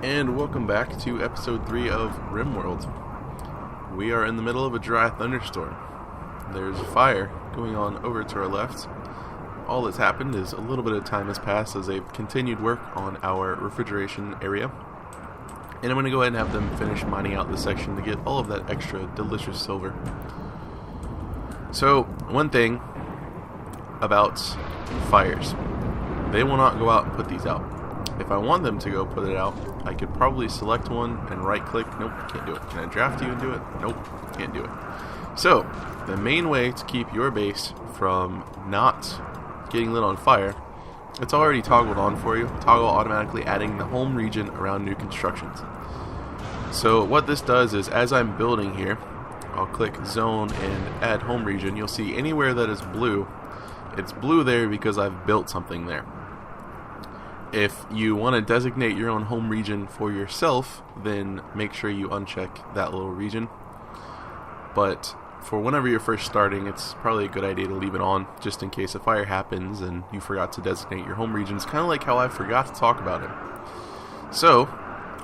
And welcome back to episode 3 of RimWorld. We are in the middle of a dry thunderstorm. There's fire going on over to our left. All that's happened is a little bit of time has passed as they've continued work on our refrigeration area. And I'm going to go ahead and have them finish mining out this section to get all of that extra delicious silver. So, one thing about fires. They will not go out and put these out. If I want them to go put it out, I could probably select one and right click. Nope, can't do it. Can I draft you and do it? Nope, can't do it. So, the main way to keep your base from not getting lit on fire, it's already toggled on for you. Toggle automatically adding the home region around new constructions. So what this does is, as I'm building here, I'll click zone and add home region. You'll see anywhere that is blue, it's blue there because I've built something there. If you want to designate your own home region for yourself, then make sure you uncheck that little region. But for whenever you're first starting, it's probably a good idea to leave it on, just in case a fire happens and you forgot to designate your home region. It's kind of like how I forgot to talk about it. So,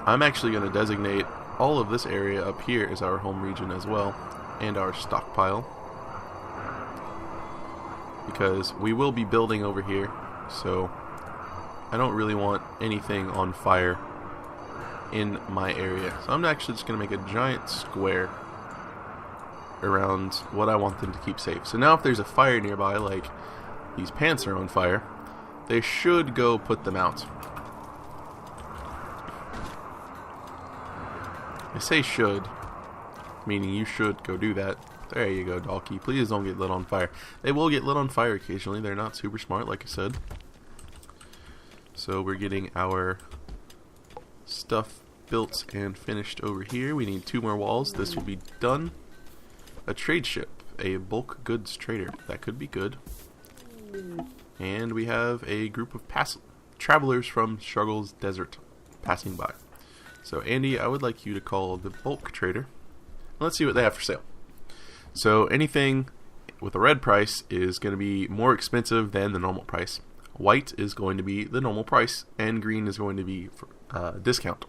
I'm actually going to designate all of this area up here as our home region as well, and our stockpile, because we will be building over here, so I don't really want anything on fire in my area. So I'm actually just going to make a giant square around what I want them to keep safe. So now if there's a fire nearby, like these pants are on fire, they should go put them out. I say should, meaning you should go do that. There you go, Dalkey. Please don't get lit on fire. They will get lit on fire occasionally. They're not super smart, like I said. So we're getting our stuff built and finished over here. We need 2 more walls. This will be done. A trade ship, a bulk goods trader. That could be good. And we have a group of travelers from Struggles Desert passing by. So Andy, I would like you to call the bulk trader. Let's see what they have for sale. So anything with a red price is going to be more expensive than the normal price. White is going to be the normal price, and green is going to be for discount.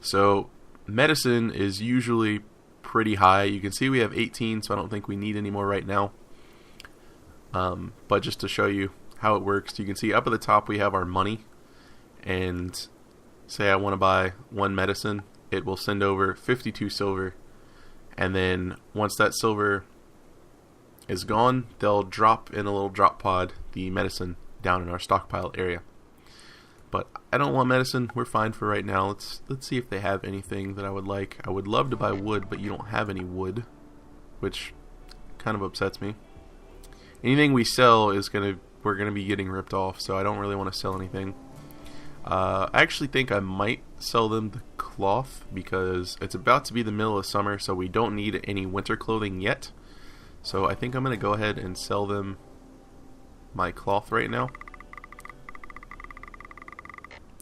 So medicine is usually pretty high. You can see we have 18, so I don't think we need any more right now. But just to show you how it works, you can see up at the top we have our money, and say I want to buy 1 medicine, it will send over 52 silver, and then once that silver is gone, they'll drop in a little drop pod the medicine down in our stockpile area. But I don't want medicine. We're fine for right now. Let's see if they have anything that I would like. I would love to buy wood, but you don't have any wood, which kind of upsets me. Anything we sell we're gonna be getting ripped off, so I don't really want to sell anything. I actually think I might sell them the cloth because it's about to be the middle of summer, so we don't need any winter clothing yet. So I think I'm going to go ahead and sell them my cloth right now.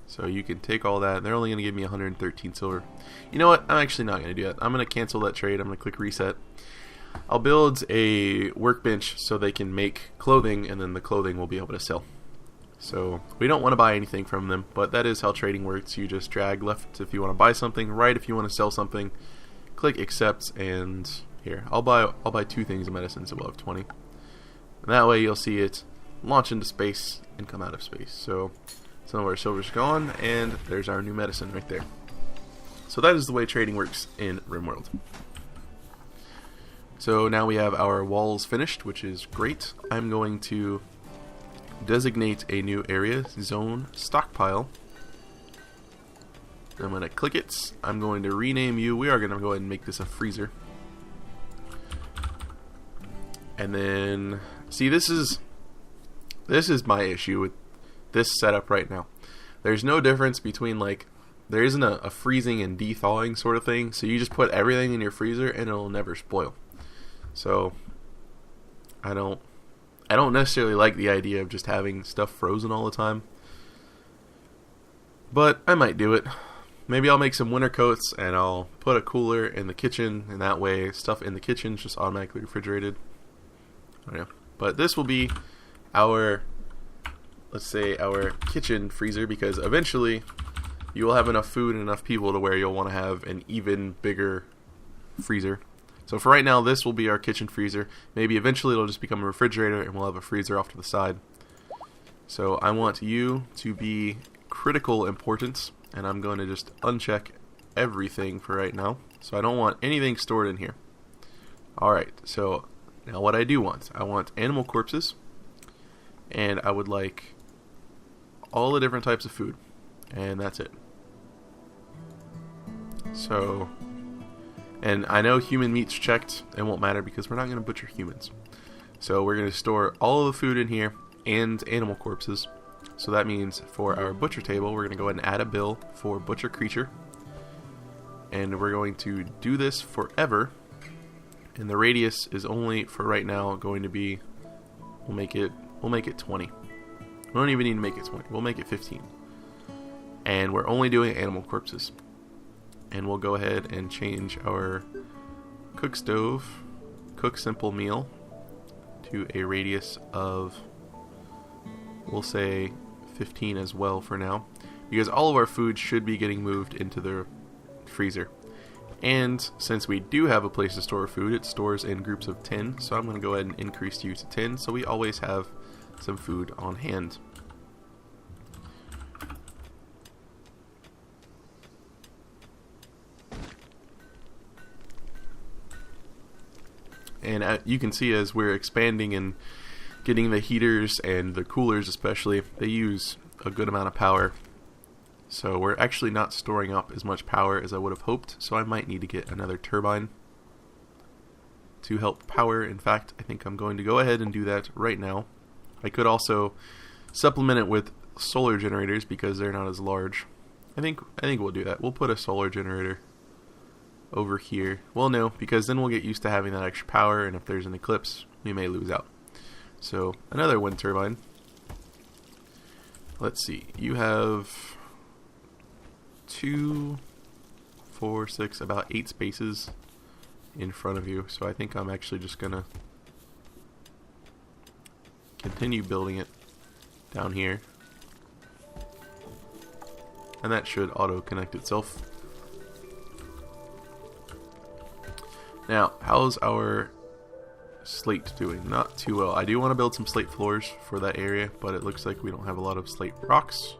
So you can take all that. They're only going to give me 113 silver. You know what? I'm actually not going to do that. I'm going to cancel that trade. I'm going to click reset. I'll build a workbench so they can make clothing, and then the clothing will be able to sell. So we don't want to buy anything from them, but that is how trading works. You just drag left if you want to buy something, right if you want to sell something. Click accept, and here, I'll buy 2 things of medicine, so we'll have 20. And that way you'll see it launch into space and come out of space. So some of our silver's gone, and there's our new medicine right there. So that is the way trading works in RimWorld. So now we have our walls finished, which is great. I'm going to designate a new area, zone stockpile. I'm going to click it. I'm going to rename you. We are going to go ahead and make this a freezer. And then, see, this is my issue with this setup right now. There's no difference between, like, there isn't a freezing and de-thawing sort of thing. So you just put everything in your freezer and it'll never spoil. So I don't necessarily like the idea of just having stuff frozen all the time. But I might do it. Maybe I'll make some winter coats and I'll put a cooler in the kitchen, and that way stuff in the kitchen is just automatically refrigerated. I don't know. But this will be our, let's say, our kitchen freezer, because eventually you will have enough food and enough people to where you'll want to have an even bigger freezer. So for right now, this will be our kitchen freezer. Maybe eventually it'll just become a refrigerator and we'll have a freezer off to the side. So I want you to be critical importance, and I'm going to just uncheck everything for right now. So I don't want anything stored in here. Alright, so now what I do want, I want animal corpses, and I would like all the different types of food, and that's it. So, and I know human meat's checked, it won't matter because we're not going to butcher humans. So we're going to store all of the food in here and animal corpses. So that means for our butcher table, we're going to go ahead and add a bill for butcher creature. And we're going to do this forever. And the radius is only, for right now, going to be, we'll make it 20. We don't even need to make it 20. We'll make it 15. And we're only doing animal corpses. And we'll go ahead and change our cook stove, cook simple meal, to a radius of, we'll say 15 as well for now, because all of our food should be getting moved into the freezer. And since we do have a place to store food, it stores in groups of 10, so I'm going to go ahead and increase you to 10 so we always have some food on hand. And you can see as we're expanding and getting the heaters and the coolers especially, they use a good amount of power. So we're actually not storing up as much power as I would have hoped, so I might need to get another turbine to help power. In fact, I think I'm going to go ahead and do that right now. I could also supplement it with solar generators because they're not as large. I think we'll do that. We'll put a solar generator over here. Well, no, because then we'll get used to having that extra power, and if there's an eclipse, we may lose out. So, another wind turbine. Let's see. You have 2, 4, 6, about 8 spaces in front of you. So I think I'm actually just going to continue building it down here. And that should auto-connect itself. Now, how's our slate doing? Not too well. I do want to build some slate floors for that area, but it looks like we don't have a lot of slate rocks.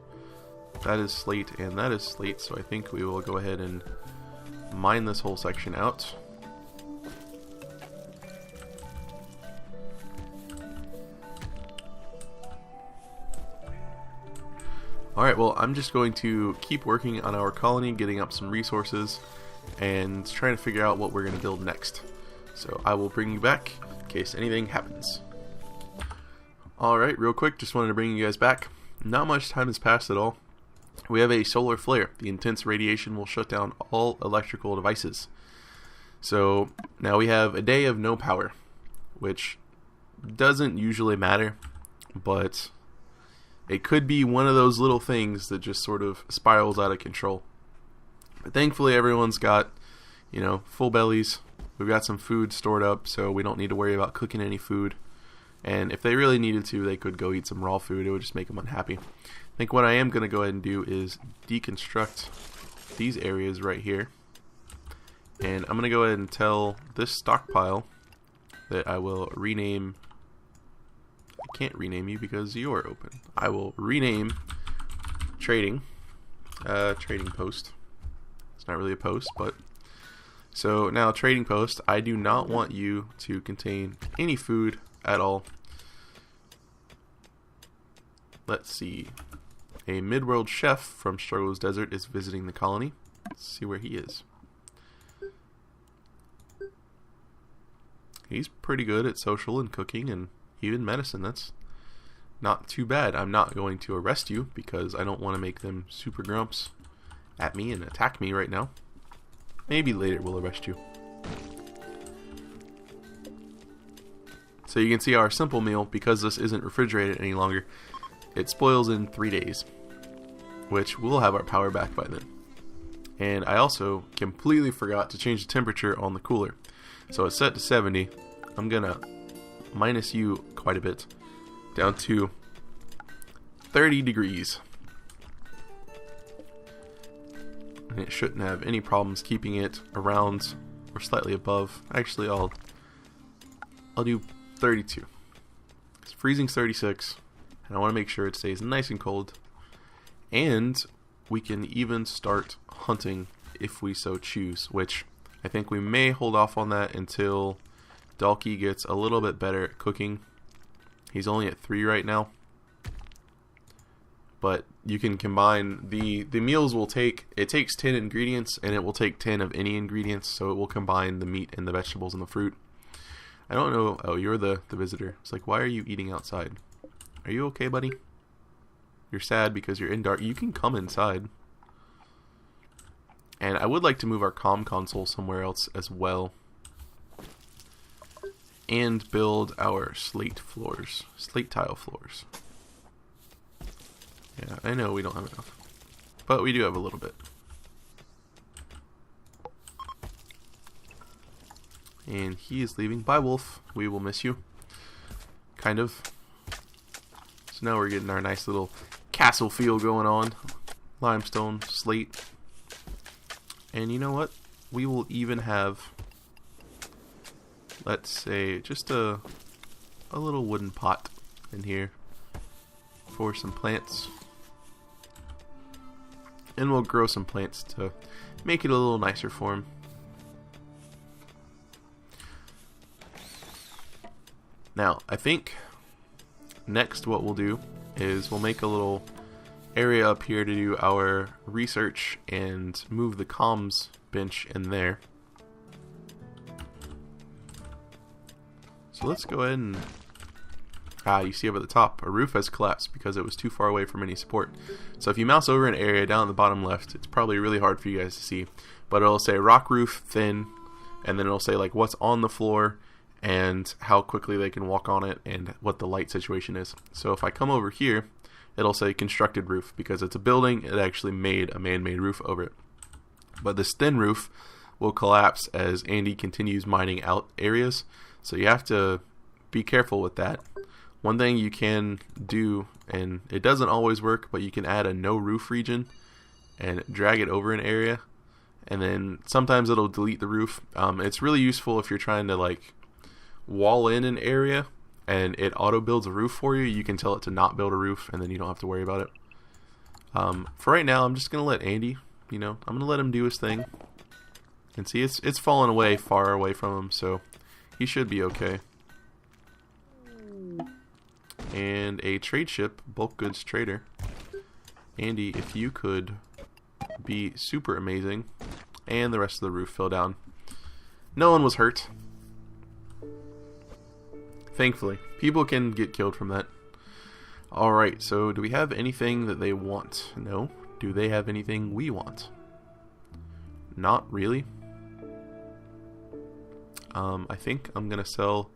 That is slate and that is slate, so I think we will go ahead and mine this whole section out. Alright, well, I'm just going to keep working on our colony, getting up some resources, and trying to figure out what we're going to build next. So I will bring you back in case anything happens. Alright, real quick, just wanted to bring you guys back. Not much time has passed at all. We have a solar flare. The intense radiation will shut down all electrical devices. So now we have a day of no power, which doesn't usually matter, but it could be one of those little things that just sort of spirals out of control. But thankfully everyone's got, full bellies. We've got some food stored up, so we don't need to worry about cooking any food. And if they really needed to, they could go eat some raw food. It would just make them unhappy. I think what I am going to go ahead and do is deconstruct these areas right here. And I'm going to go ahead and tell this stockpile that I will rename. I can't rename you because you're open. I will rename trading. Trading post. It's not really a post, but so now trading post, I do not want you to contain any food at all. Let's see. A mid-world chef from Struggles Desert is visiting the colony. Let's see where he is. He's pretty good at social and cooking and even medicine. That's not too bad. I'm not going to arrest you because I don't want to make them super grumps at me and attack me right now. Maybe later we'll arrest you. So you can see our simple meal, because this isn't refrigerated any longer, it spoils in 3 days, which we'll have our power back by then. And I also completely forgot to change the temperature on the cooler. So it's set to 70. I'm gonna minus you quite a bit, down to 30 degrees. and it shouldn't have any problems keeping it around or slightly above. Actually, I'll do 32. It's freezing's 36, and I want to make sure it stays nice and cold. And we can even start hunting if we so choose, which I think we may hold off on that until Dalkey gets a little bit better at cooking. He's only at 3 right now. But you can combine the meals will take, it takes 10 ingredients, and it will take 10 of any ingredients, so it will combine the meat and the vegetables and the fruit. I don't know. Oh, you're the visitor. It's like, why are you eating outside? Are you okay, buddy? You're sad because you're in dark. You can come inside. And I would like to move our comm console somewhere else as well. And build our slate tile floors. Yeah, I know we don't have enough, but we do have a little bit. And he is leaving. Bye, Wolf. We will miss you. Kind of. So now we're getting our nice little castle feel going on. Limestone, slate. And you know what? We will even have, let's say, just a little wooden pot in here for some plants. And we'll grow some plants to make it a little nicer for him. Now, I think next what we'll do is we'll make a little area up here to do our research and move the comms bench in there. So let's go ahead and you see up at the top, a roof has collapsed because it was too far away from any support. So if you mouse over an area down at the bottom left, it's probably really hard for you guys to see, but it'll say rock roof thin, and then it'll say like what's on the floor and how quickly they can walk on it and what the light situation is. So if I come over here, it'll say constructed roof because it's a building. It actually made a man-made roof over it. But this thin roof will collapse as Andy continues mining out areas. So you have to be careful with that. One thing you can do, and it doesn't always work, but you can add a no roof region and drag it over an area, and then sometimes it'll delete the roof. It's really useful if you're trying to like wall in an area and it auto builds a roof for you. You can tell it to not build a roof, and then you don't have to worry about it. For right now, I'm just gonna let Andy, I'm gonna let him do his thing. And see, it's fallen away far away from him, so he should be okay. And a trade ship, bulk goods trader. Andy, if you could be super amazing. And the rest of the roof fell down. No one was hurt. Thankfully. People can get killed from that. Alright, so do we have anything that they want? No. Do they have anything we want? Not really. I think I'm going to sell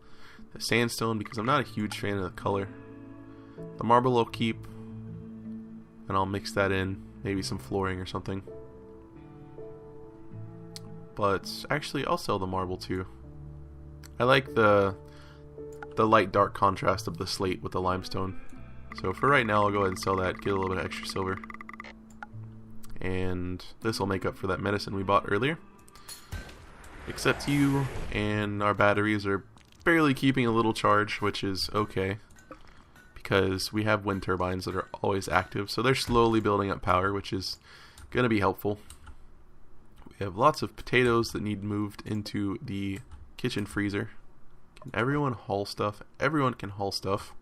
the sandstone because I'm not a huge fan of the color. The marble I'll keep, and I'll mix that in, maybe some flooring or something. But actually, I'll sell the marble too. I like the light dark contrast of the slate with the limestone. So for right now, I'll go ahead and sell that, get a little bit of extra silver. And this will make up for that medicine we bought earlier. Except you and our batteries are barely keeping a little charge, which is okay. Because we have wind turbines that are always active, so they're slowly building up power, which is going to be helpful. We have lots of potatoes that need moved into the kitchen freezer. Can everyone haul stuff? Everyone can haul stuff.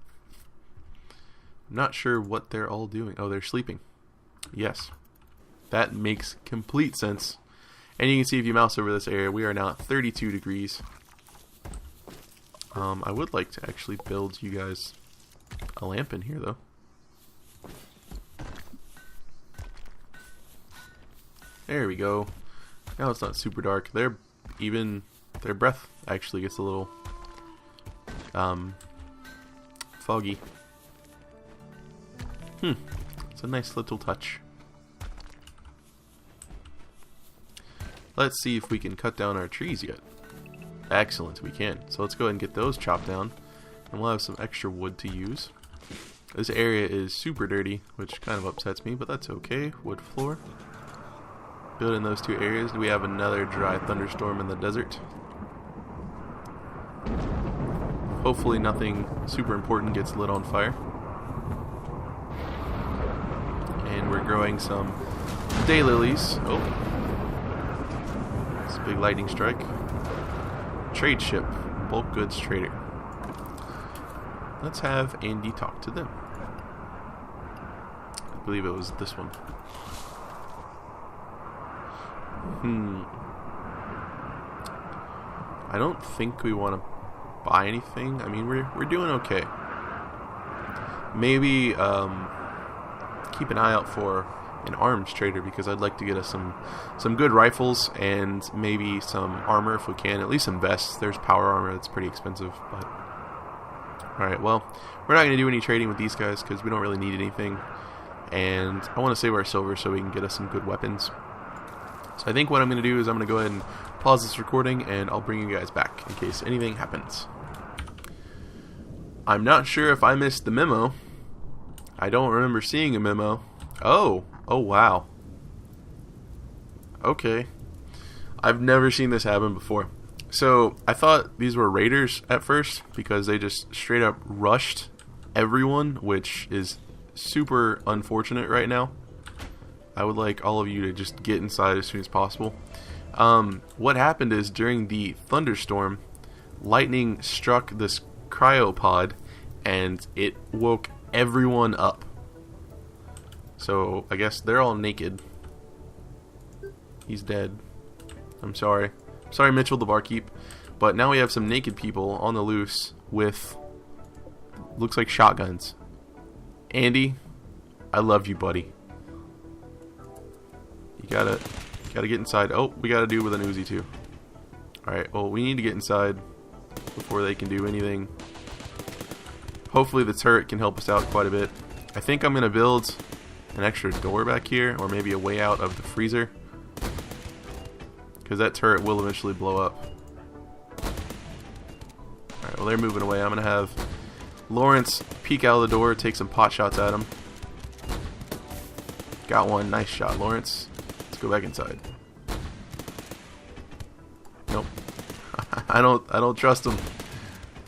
I'm not sure what they're all doing. Oh, they're sleeping. Yes. That makes complete sense. And you can see if you mouse over this area, we are now at 32 degrees. I would like to actually build you guys a lamp in here, though. There we go. Now it's not super dark. Their breath actually gets a little foggy. It's a nice little touch. Let's see if we can cut down our trees yet. Excellent, we can. So let's go ahead and get those chopped down. And we'll have some extra wood to use. This area is super dirty, which kind of upsets me, but that's okay. Wood floor. good in those two areas. Do we have another dry thunderstorm in the desert? Hopefully nothing super important gets lit on fire. And we're growing some daylilies. Oh. It's a big lightning strike. Trade ship. Bulk goods trader. Let's have Andy talk to them. I believe it was this one. I don't think we want to buy anything. I mean, we're doing okay. Maybe keep an eye out for an arms trader, because I'd like to get us some good rifles and maybe some armor if we can. At least some vests. There's power armor that's pretty expensive, but alright, well, we're not going to do any trading with these guys because we don't really need anything, and I want to save our silver so we can get us some good weapons. So I think what I'm going to do is I'm going to go ahead and pause this recording, and I'll bring you guys back in case anything happens. I'm not sure if I missed the memo. I don't remember seeing a memo. Oh wow. Okay. I've never seen this happen before. So I thought these were raiders at first because they just straight up rushed everyone, which is super unfortunate right now. I would like all of you to just get inside as soon as possible. What happened is during the thunderstorm, lightning struck this cryopod and it woke everyone up. So I guess they're all naked. He's dead. I'm sorry. Sorry, Mitchell the barkeep. But now we have some naked people on the loose with, looks like shotguns. Andy, I love you, buddy. You gotta get inside. Oh, we gotta do with an Uzi too. Alright, well, we need to get inside before they can do anything. Hopefully the turret can help us out quite a bit. I think I'm gonna build an extra door back here, or maybe a way out of the freezer, because that turret will eventually blow up. Alright, well, they're moving away. I'm gonna have Lawrence peek out of the door, take some pot shots at him. Got one. Nice shot, Lawrence. Let's go back inside. Nope. I don't trust him.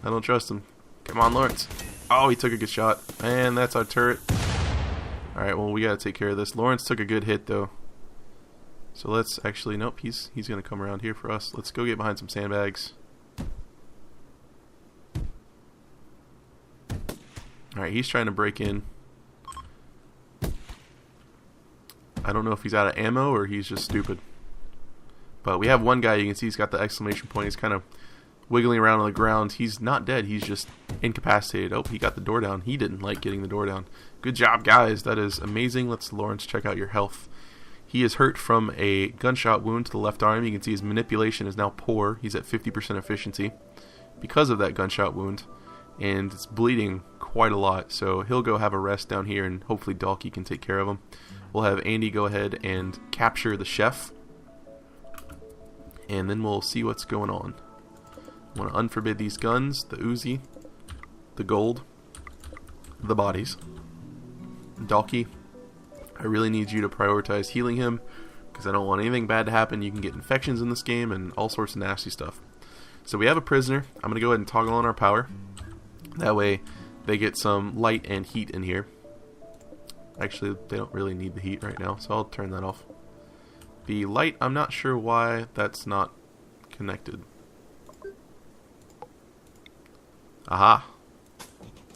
I don't trust him. Come on, Lawrence. Oh, he took a good shot. And that's our turret. Alright, well, we gotta take care of this. Lawrence took a good hit, though. So let's actually... Nope, he's gonna come around here for us. Let's go get behind some sandbags. Alright, he's trying to break in. I don't know if he's out of ammo or he's just stupid. But we have one guy, you can see he's got the exclamation point. He's kind of wiggling around on the ground. He's not dead, he's just incapacitated. Oh, he got the door down. He didn't like getting the door down. Good job, guys. That is amazing. Let's, Lawrence, check out your health. He is hurt from a gunshot wound to the left arm. You can see his manipulation is now poor. He's at 50% efficiency because of that gunshot wound. And it's bleeding quite a lot. So he'll go have a rest down here, and hopefully Dalkey can take care of him. We'll have Andy go ahead and capture the chef. And then we'll see what's going on. I want to unforbid these guns, the Uzi, the gold, the bodies. Dalkey, I really need you to prioritize healing him, because I don't want anything bad to happen. You can get infections in this game and all sorts of nasty stuff. So we have a prisoner. I'm going to go ahead and toggle on our power. That way they get some light and heat in here. Actually, they don't really need the heat right now, so I'll turn that off. The light, I'm not sure why that's not connected. Aha!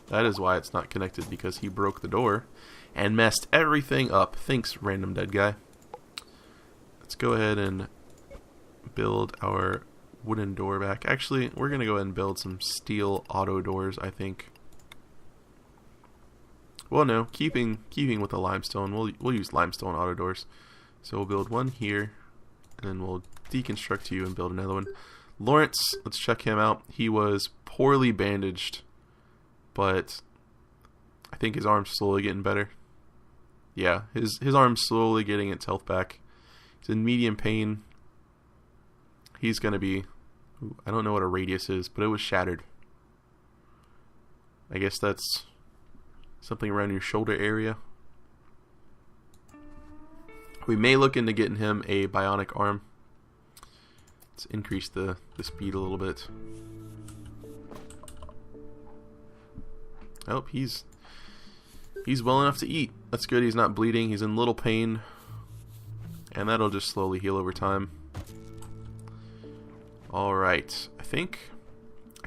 That is why it's not connected, because he broke the door and messed everything up. Thanks, random dead guy. Let's go ahead and build our wooden door back. Actually, we're going to go ahead and build some steel auto doors, I think. Well, no, keeping with the limestone, we'll use limestone auto doors. So we'll build one here, and then we'll deconstruct you and build another one. Lawrence, let's check him out. He was poorly bandaged, but I think his arm's slowly getting better. Yeah, his arm's slowly getting its health back. He's in medium pain. He's going to be... I don't know what a radius is, but it was shattered. I guess that's something around your shoulder area. We may look into getting him a bionic arm. Let's increase the speed a little bit. Oh, he's well enough to eat. That's good. He's not bleeding. He's in little pain. And that'll just slowly heal over time. Alright. I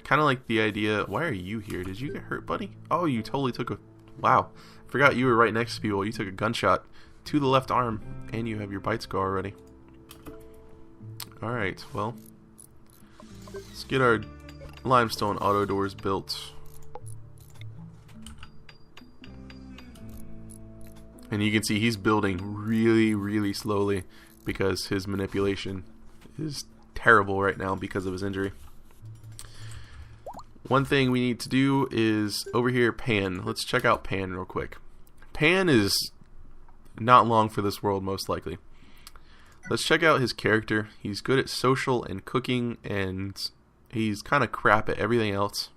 kind of like the idea. Why are you here? Did you get hurt, buddy? Oh, you totally took a... Wow. Forgot you were right next to people. You took a gunshot to the left arm. And you have your bite scar already. Alright, well. Let's get our limestone auto doors built. And you can see he's building really, really slowly because his manipulation is terrible right now because of his injury. One thing we need to do is over here, Pan. Let's check out Pan real quick. Pan is not long for this world, most likely. Let's check out his character. He's good at social and cooking, and he's kind of crap at everything else.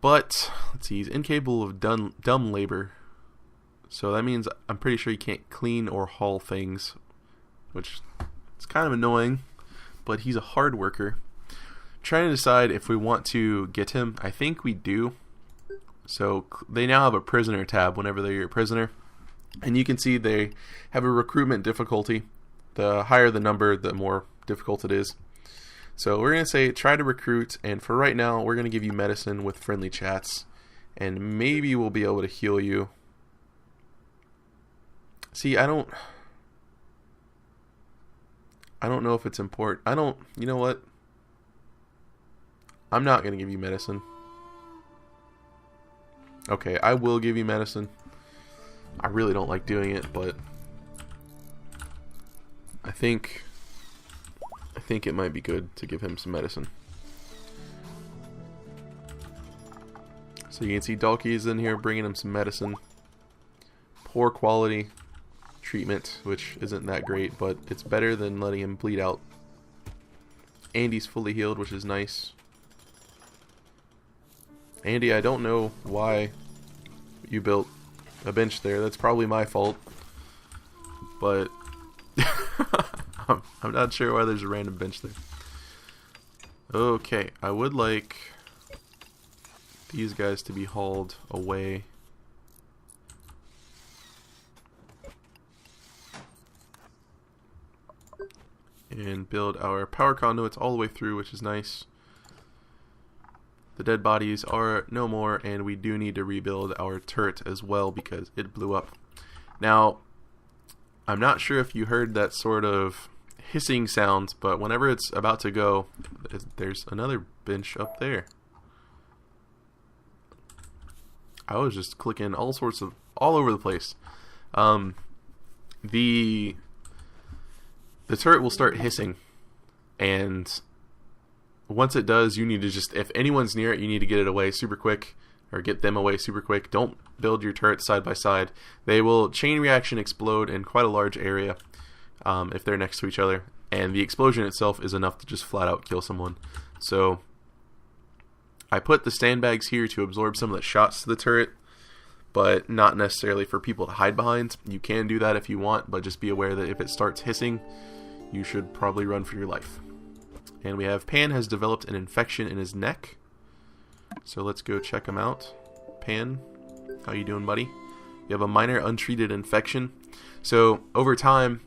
But, let's see, he's incapable of dumb labor. So that means I'm pretty sure he can't clean or haul things, which is kind of annoying, but he's a hard worker. Trying to decide if we want to get him. I think we do. So they now have a prisoner tab whenever they're your prisoner. And you can see they have a recruitment difficulty. The higher the number, the more difficult it is. So we're going to say try to recruit, and for right now we're going to give you medicine with friendly chats, and maybe we'll be able to heal you. See, I don't know if it's important. You know what? I'm not going to give you medicine. Okay, I will give you medicine. I really don't like doing it, but I think it might be good to give him some medicine. So you can see Dalkey is in here bringing him some medicine. Poor quality treatment, which isn't that great, but it's better than letting him bleed out. Andy's fully healed, which is nice. Andy, I don't know why you built a bench there. That's probably my fault. But I'm not sure why there's a random bench there. Okay, I would like these guys to be hauled away. And build our power conduits all the way through, which is nice. The dead bodies are no more, and we do need to rebuild our turret as well because it blew up. Now, I'm not sure if you heard that sort of hissing sound, but whenever it's about to go, there's another bench up there. I was just clicking all over the place. The turret will start hissing, and once it does, you need to just, if anyone's near it, you need to get it away super quick, or get them away super quick. Don't build your turrets side by side. They will chain reaction explode in quite a large area if they're next to each other, and the explosion itself is enough to just flat out kill someone. So I put the sandbags here to absorb some of the shots to the turret, but not necessarily for people to hide behind. You can do that if you want, but just be aware that if it starts hissing, you should probably run for your life. And we have Pan has developed an infection in his neck. So let's go check him out. Pan, how you doing, buddy? You have a minor untreated infection. So over time,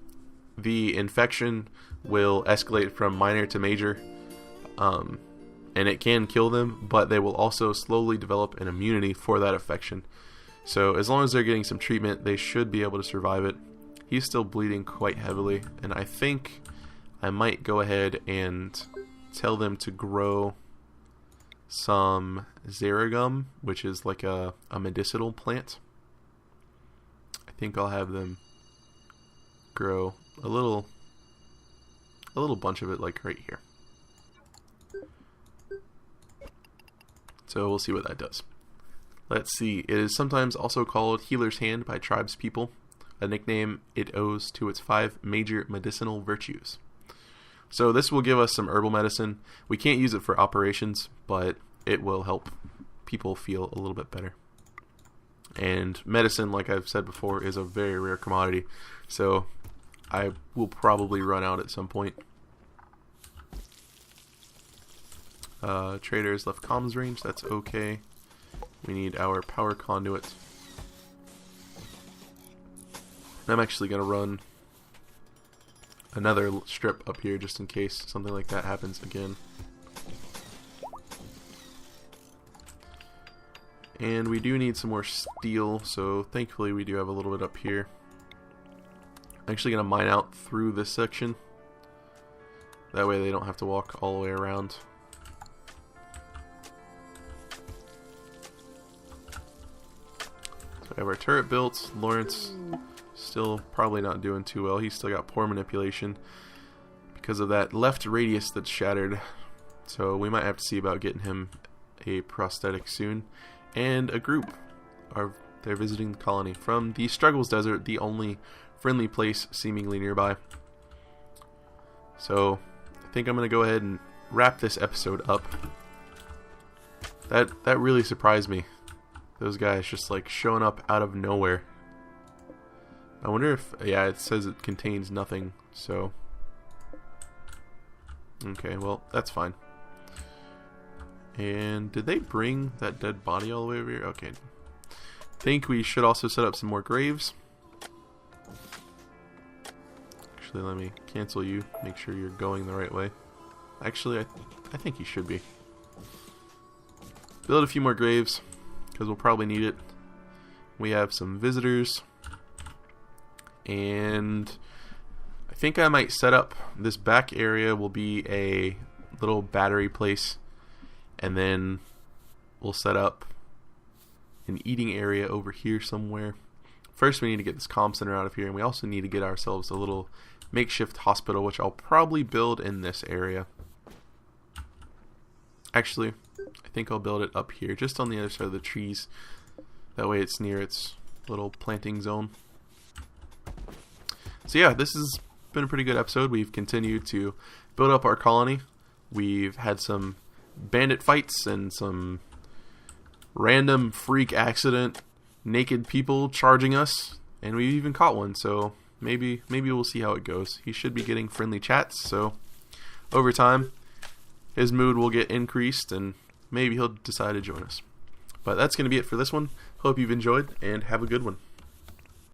the infection will escalate from minor to major. And it can kill them, but they will also slowly develop an immunity for that infection. So as long as they're getting some treatment, they should be able to survive it. He's still bleeding quite heavily, and I think I might go ahead and tell them to grow some Zaragum, which is like a medicinal plant. I think I'll have them grow a little bunch of it, like right here. So we'll see what that does. Let's see. It is sometimes also called Healer's Hand by tribes people, a nickname it owes to its 5 major medicinal virtues. So this will give us some herbal medicine. We can't use it for operations, but it will help people feel a little bit better. And medicine, like I've said before, is a very rare commodity. So I will probably run out at some point. Traders left comms range, that's okay. We need our power conduit. I'm actually going to run another strip up here just in case something like that happens again. And we do need some more steel, so thankfully we do have a little bit up here. I'm actually going to mine out through this section. That way they don't have to walk all the way around. So we have our turret built. Lawrence still probably not doing too well. He's still got poor manipulation because of that left radius that's shattered. So we might have to see about getting him a prosthetic soon. And a group they're visiting the colony from the Struggles Desert, the only friendly place seemingly nearby. So I think I'm gonna go ahead and wrap this episode up. That really surprised me. Those guys just like showing up out of nowhere. I wonder if, yeah, it says it contains nothing, so okay, well, that's fine. And did they bring that dead body all the way over here? Okay. I think we should also set up some more graves. Actually, let me cancel you. Make sure you're going the right way. Actually, I think you should be. Build a few more graves, because we'll probably need it. We have some visitors. And I think I might set up this back area will be a little battery place. And then we'll set up an eating area over here somewhere. First we need to get this comm center out of here, and we also need to get ourselves a little makeshift hospital, which I'll probably build in this area. Actually, I think I'll build it up here, just on the other side of the trees. That way it's near its little planting zone. So yeah, this has been a pretty good episode. We've continued to build up our colony. We've had some bandit fights and some random freak accident naked people charging us, and we even caught one, so maybe we'll see how it goes. He should be getting friendly chats, so over time his mood will get increased and maybe he'll decide to join us. But that's going to be it for this one. Hope you've enjoyed and have a good one.